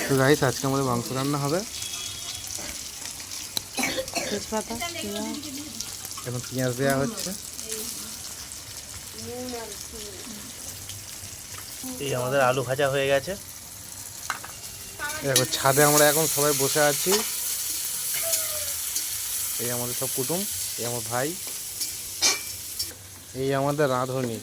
তো গাইস আজকে আমাদের মাংস রান্না হবে। তেজপাতা এখন পেঁয়াজ দেওয়া হচ্ছে। এই আমাদের আলু ভাজা হয়ে গেছে। দেখো ছাদে আমরা এখন সবাই বসে আছি। এই আমাদের সব কুটুম, এই আমার ভাই, এই আমাদের রাঁধুনি।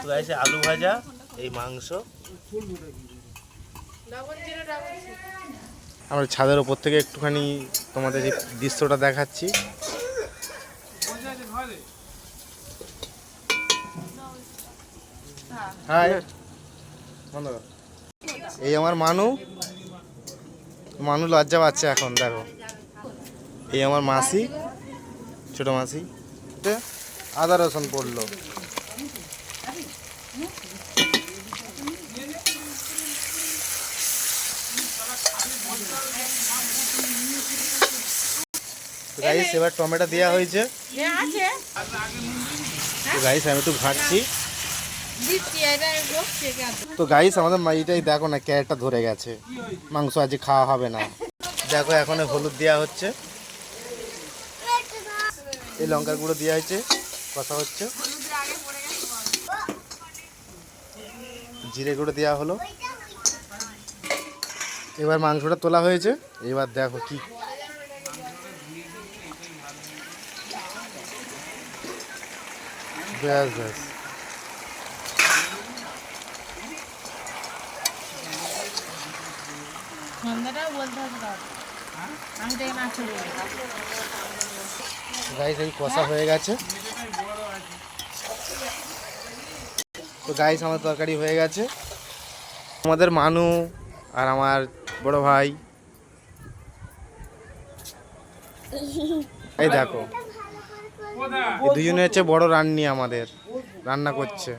তো গাইস আলু ভাজা, এই মাংস। আমরা ছাদের ওপর থেকে একটুখানি তোমাদের এই দৃশ্যটা দেখাচ্ছি। হাই, এই আমার মানু লজ্জা পাচ্ছে এখন। দেখো এই আমার মাসি, ছোট মাসি, আদা রসুন পড়লো। গাইস এবার টমেটো দেওয়া হয়েছে। তো গাইস আমি একটু ঘাঁটছি। তো গাইস আমাদের এইটাই দেখো না, ক্যারেটটা ধরে গেছে, মাংস আজকে খাওয়া হবে না। দেখো এখন হলুদ দেওয়া হচ্ছে, এই লঙ্কার গুঁড়ো দেওয়া হয়েছে, কষা হচ্ছে, জিরে গুঁড়ো দেওয়া হলো। এবার মাংসটা তোলা হয়েছে। এবার দেখো কি ব্যাস ব্যাস। গাইস এই কষা হয়ে গেছে। তো গাইস আমার তরকারি হয়ে গেছে। আমাদের মানু আর আমার বড় ভাই, এই দেখো এই দুজনে হচ্ছে বড় রান্নি, আমাদের রান্না করছে।